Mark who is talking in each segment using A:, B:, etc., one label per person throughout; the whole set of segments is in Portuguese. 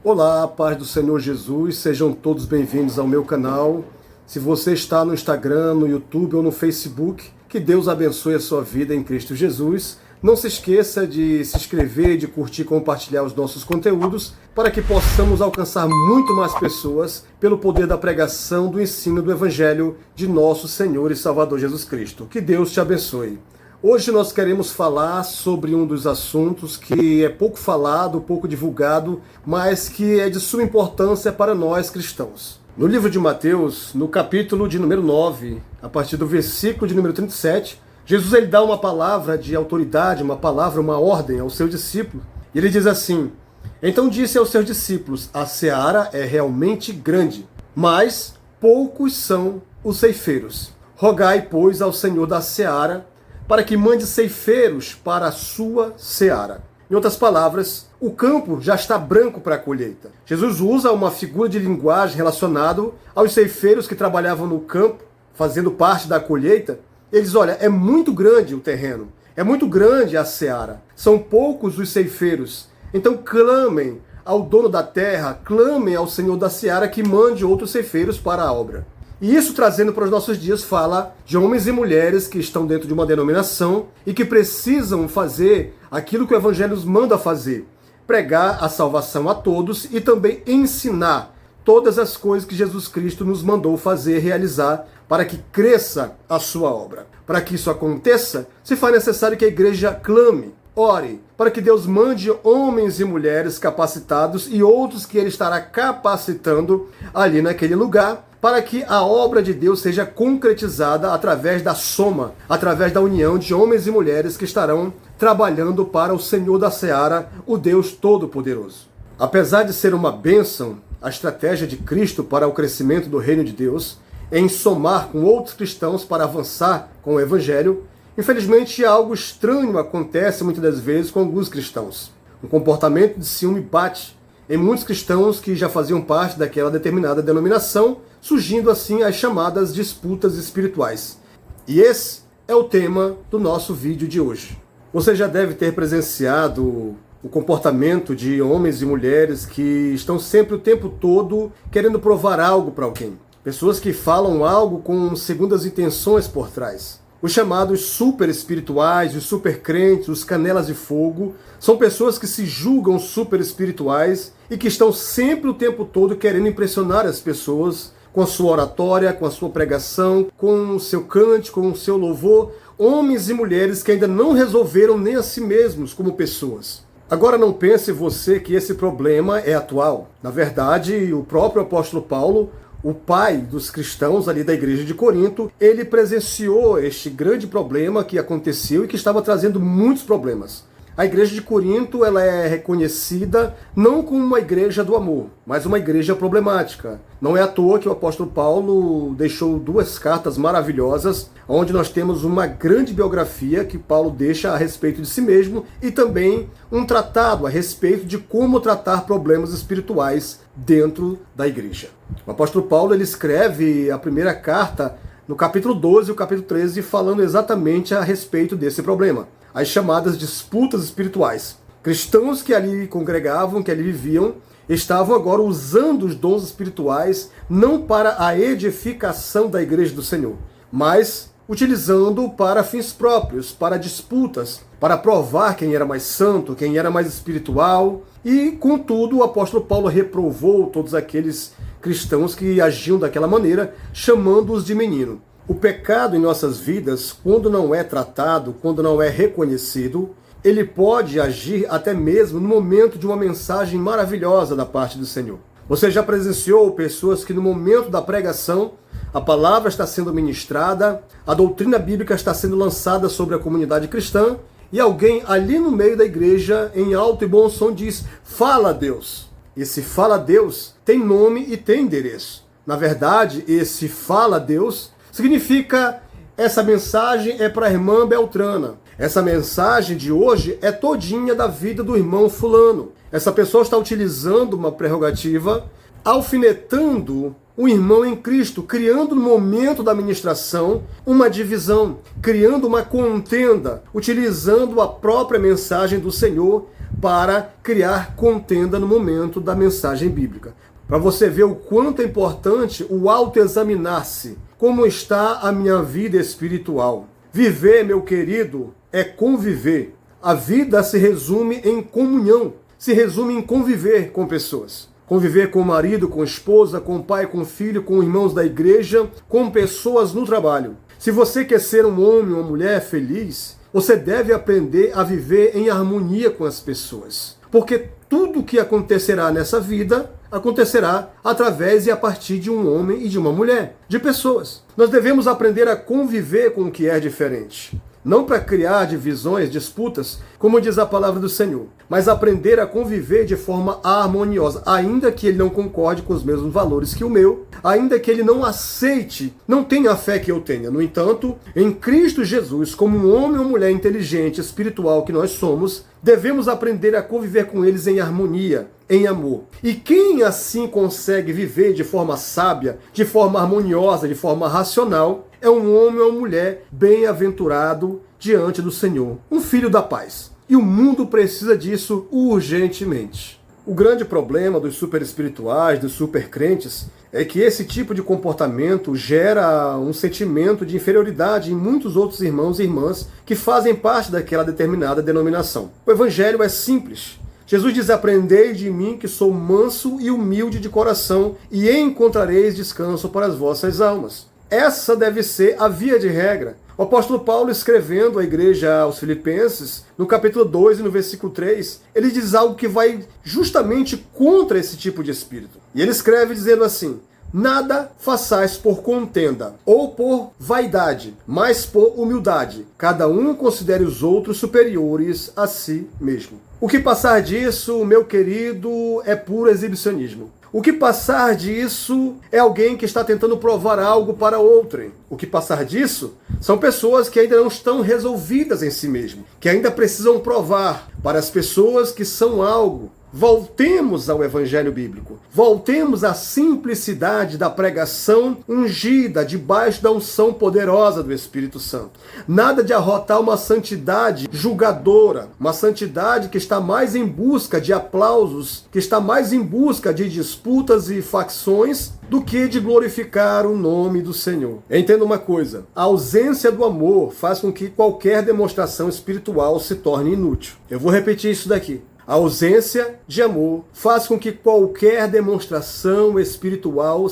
A: Olá, paz do Senhor Jesus, sejam todos bem-vindos ao meu canal. Se você está no Instagram, no YouTube ou no Facebook, que Deus abençoe a sua vida em Cristo Jesus. Não se esqueça de se inscrever, de curtir e compartilhar os nossos conteúdos para que possamos alcançar muito mais pessoas pelo poder da pregação, do ensino do Evangelho de nosso Senhor e Salvador Jesus Cristo. Que Deus te abençoe. Hoje nós queremos falar sobre um dos assuntos que é pouco falado, pouco divulgado, mas que é de suma importância para nós cristãos. No livro de Mateus, no capítulo de número 9, a partir do versículo de número 37, Jesus ele dá uma palavra de autoridade, uma palavra, uma ordem ao seu discípulo. E ele diz assim: então disse aos seus discípulos, a seara é realmente grande, mas poucos são os ceifeiros. Rogai, pois, ao Senhor da seara, para que mande ceifeiros para a sua seara. Em outras palavras, o campo já está branco para a colheita. Jesus usa uma figura de linguagem relacionada aos ceifeiros que trabalhavam no campo, fazendo parte da colheita. Ele diz, olha, é muito grande o terreno, é muito grande a seara, são poucos os ceifeiros. Então clamem ao dono da terra, clamem ao Senhor da seara que mande outros ceifeiros para a obra. E isso, trazendo para os nossos dias, fala de homens e mulheres que estão dentro de uma denominação e que precisam fazer aquilo que o Evangelho nos manda fazer. Pregar a salvação a todos e também ensinar todas as coisas que Jesus Cristo nos mandou fazer, realizar, para que cresça a sua obra. Para que isso aconteça, se faz necessário que a igreja clame, ore, para que Deus mande homens e mulheres capacitados e outros que Ele estará capacitando ali naquele lugar, para que a obra de Deus seja concretizada através da soma, através da união de homens e mulheres que estarão trabalhando para o Senhor da seara, o Deus Todo-Poderoso. Apesar de ser uma bênção, a estratégia de Cristo para o crescimento do reino de Deus, em somar com outros cristãos para avançar com o Evangelho, infelizmente algo estranho acontece muitas das vezes com alguns cristãos. Um comportamento de ciúme bate em muitos cristãos que já faziam parte daquela determinada denominação, surgindo assim as chamadas disputas espirituais. E esse é o tema do nosso vídeo de hoje. Você já deve ter presenciado o comportamento de homens e mulheres que estão sempre o tempo todo querendo provar algo para alguém. Pessoas que falam algo com segundas intenções por trás. Os chamados super espirituais, os super crentes, os canelas de fogo, são pessoas que se julgam super espirituais e que estão sempre o tempo todo querendo impressionar as pessoas com a sua oratória, com a sua pregação, com o seu cântico, com o seu louvor. Homens e mulheres que ainda não resolveram nem a si mesmos como pessoas. Agora não pense você que esse problema é atual. Na verdade, o próprio apóstolo Paulo, o pai dos cristãos ali da igreja de Corinto, ele presenciou este grande problema que aconteceu e que estava trazendo muitos problemas. A igreja de Corinto ela é reconhecida não como uma igreja do amor, mas uma igreja problemática. Não é à toa que o apóstolo Paulo deixou duas cartas maravilhosas, onde nós temos uma grande biografia que Paulo deixa a respeito de si mesmo e também um tratado a respeito de como tratar problemas espirituais dentro da igreja. O apóstolo Paulo ele escreve a primeira carta no capítulo 12 e o capítulo 13 falando exatamente a respeito desse problema. As chamadas disputas espirituais. Cristãos que ali congregavam, que ali viviam, estavam agora usando os dons espirituais não para a edificação da igreja do Senhor, mas utilizando para fins próprios, para disputas, para provar quem era mais santo, quem era mais espiritual. E, contudo, o apóstolo Paulo reprovou todos aqueles cristãos que agiam daquela maneira, chamando-os de menino. O pecado em nossas vidas, quando não é tratado, quando não é reconhecido, ele pode agir até mesmo no momento de uma mensagem maravilhosa da parte do Senhor. Você já presenciou pessoas que no momento da pregação, a palavra está sendo ministrada, a doutrina bíblica está sendo lançada sobre a comunidade cristã, e alguém ali no meio da igreja, em alto e bom som, diz, fala a Deus. Esse fala a Deus tem nome e tem endereço. Na verdade, esse fala a Deus significa, essa mensagem é para a irmã Beltrana. Essa mensagem de hoje é todinha da vida do irmão fulano. Essa pessoa está utilizando uma prerrogativa, alfinetando o irmão em Cristo, criando no momento da ministração uma divisão, criando uma contenda, utilizando a própria mensagem do Senhor para criar contenda no momento da mensagem bíblica. Para você ver o quanto é importante o autoexaminar-se. Como está a minha vida espiritual? Viver, meu querido, é conviver. A vida se resume em comunhão, se resume em conviver com pessoas. Conviver com o marido, com a esposa, com o pai, com o filho, com irmãos da igreja, com pessoas no trabalho. Se você quer ser um homem ou uma mulher feliz, você deve aprender a viver em harmonia com as pessoas. Porque tudo o que acontecerá nessa vida acontecerá através e a partir de um homem e de uma mulher, de pessoas. Nós devemos aprender a conviver com o que é diferente. Não para criar divisões, disputas, como diz a palavra do Senhor, mas aprender a conviver de forma harmoniosa, ainda que ele não concorde com os mesmos valores que o meu, ainda que ele não aceite, não tenha a fé que eu tenha. No entanto, em Cristo Jesus, como um homem ou mulher inteligente, espiritual que nós somos, devemos aprender a conviver com eles em harmonia, em amor. E quem assim consegue viver de forma sábia, de forma harmoniosa, de forma racional, é um homem ou mulher bem-aventurado diante do Senhor, um filho da paz. E o mundo precisa disso urgentemente. O grande problema dos superespirituais, dos supercrentes, é que esse tipo de comportamento gera um sentimento de inferioridade em muitos outros irmãos e irmãs que fazem parte daquela determinada denominação. O evangelho é simples. Jesus diz: aprendei de mim que sou manso e humilde de coração, e encontrareis descanso para as vossas almas. Essa deve ser a via de regra. O apóstolo Paulo, escrevendo à igreja aos Filipenses, no capítulo 2 e no versículo 3, ele diz algo que vai justamente contra esse tipo de espírito. E ele escreve dizendo assim: nada façais por contenda ou por vaidade, mas por humildade. Cada um considere os outros superiores a si mesmo. O que passar disso, meu querido, é puro exibicionismo. O que passar disso é alguém que está tentando provar algo para outrem. O que passar disso são pessoas que ainda não estão resolvidas em si mesmas, que ainda precisam provar para as pessoas que são algo. Voltemos ao Evangelho Bíblico. Voltemos à simplicidade da pregação ungida debaixo da unção poderosa do Espírito Santo. Nada de arrotar uma santidade julgadora, uma santidade que está mais em busca de aplausos, que está mais em busca de disputas e facções do que de glorificar o nome do Senhor. Entenda uma coisa: a ausência do amor faz com que qualquer demonstração espiritual se torne inútil. Eu vou repetir isso daqui. A ausência de amor faz com que qualquer demonstração espiritual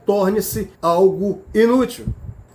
A: torne-se algo inútil.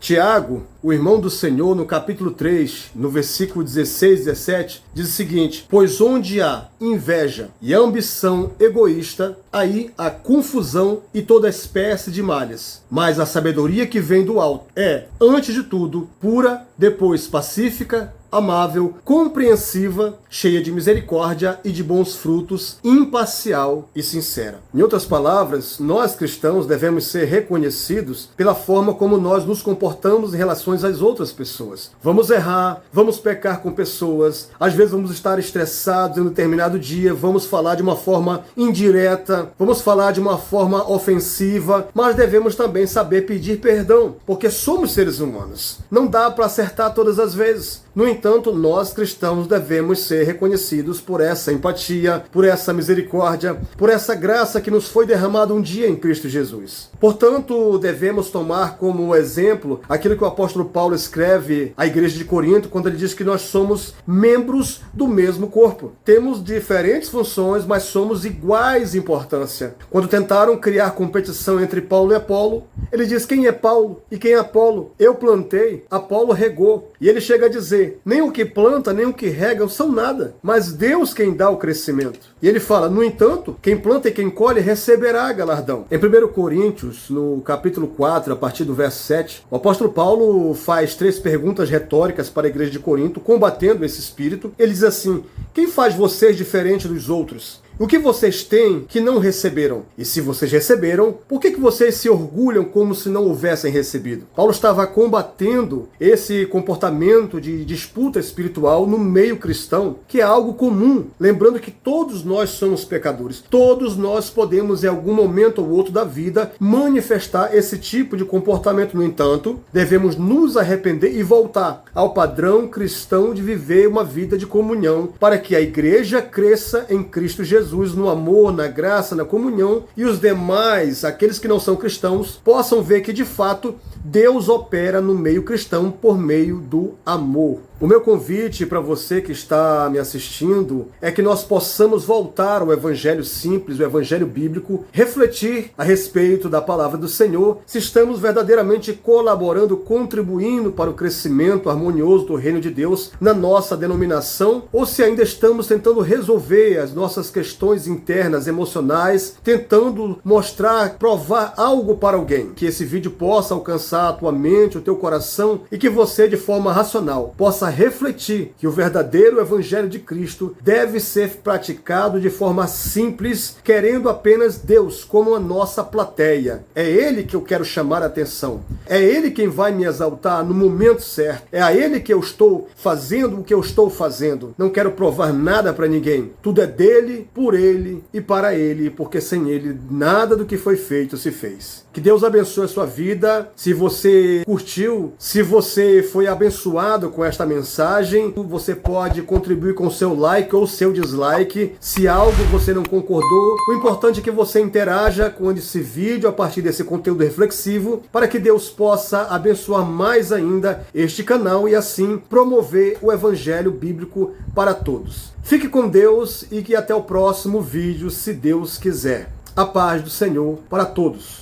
A: Tiago, o irmão do Senhor, no capítulo 3, no versículo 16 e 17, diz o seguinte: pois onde há inveja e ambição egoísta, aí há confusão e toda espécie de malhas. Mas a sabedoria que vem do alto é, antes de tudo, pura, depois pacífica, amável, compreensiva, cheia de misericórdia e de bons frutos, imparcial e sincera. Em outras palavras, nós cristãos devemos ser reconhecidos pela forma como nós nos comportamos em relação às outras pessoas. Vamos errar, vamos pecar com pessoas, às vezes vamos estar estressados em um determinado dia, vamos falar de uma forma indireta, vamos falar de uma forma ofensiva, mas devemos também saber pedir perdão, porque somos seres humanos. Não dá para acertar todas as vezes. No entanto, nós cristãos devemos ser reconhecidos por essa empatia, por essa misericórdia, por essa graça que nos foi derramada um dia em Cristo Jesus. Portanto, devemos tomar como exemplo aquilo que o apóstolo Paulo escreve à igreja de Corinto, quando ele diz que nós somos membros do mesmo corpo. Temos diferentes funções, mas somos iguais em importância. Quando tentaram criar competição entre Paulo e Apolo, ele diz: quem é Paulo e quem é Apolo? Eu plantei, Apolo regou. E ele chega a dizer: nem o que planta, nem o que rega são nada, mas Deus quem dá o crescimento. E ele fala: no entanto, quem planta e quem colhe receberá galardão. Em 1 Coríntios, no capítulo 4, a partir do verso 7, o apóstolo Paulo faz 3 perguntas retóricas para a igreja de Corinto, combatendo esse espírito. Ele diz assim: quem faz vocês diferente dos outros? O que vocês têm que não receberam? E se vocês receberam, por que vocês se orgulham como se não houvessem recebido? Paulo estava combatendo esse comportamento de disputa espiritual no meio cristão, que é algo comum. Lembrando que todos nós somos pecadores. Todos nós podemos, em algum momento ou outro da vida, manifestar esse tipo de comportamento. No entanto, devemos nos arrepender e voltar ao padrão cristão de viver uma vida de comunhão, para que a igreja cresça em Cristo Jesus, no amor, na graça, na comunhão, e os demais, aqueles que não são cristãos, possam ver que de fato Deus opera no meio cristão por meio do amor. O meu convite para você que está me assistindo é que nós possamos voltar ao evangelho simples, o evangelho bíblico, refletir a respeito da palavra do Senhor, se estamos verdadeiramente colaborando, contribuindo para o crescimento harmonioso do reino de Deus na nossa denominação, ou se ainda estamos tentando resolver as nossas questões internas, emocionais, tentando mostrar, provar algo para alguém. Que esse vídeo possa alcançar a tua mente, o teu coração, e que você, de forma racional, possa refletir que o verdadeiro evangelho de Cristo deve ser praticado de forma simples, querendo apenas Deus como a nossa plateia. É Ele que eu quero chamar a atenção. É Ele quem vai me exaltar no momento certo. É a Ele que eu estou fazendo o que eu estou fazendo. Não quero provar nada para ninguém. Tudo é dele, por Ele e para Ele, porque sem Ele nada do que foi feito se fez. Que Deus abençoe a sua vida. Se você curtiu, se você foi abençoado com esta mensagem, você pode contribuir com o seu like ou seu dislike. Se algo você não concordou, o importante é que você interaja com esse vídeo a partir desse conteúdo reflexivo, para que Deus possa abençoar mais ainda este canal e assim promover o evangelho bíblico para todos. Fique com Deus e que até o próximo vídeo, se Deus quiser. A paz do Senhor para todos.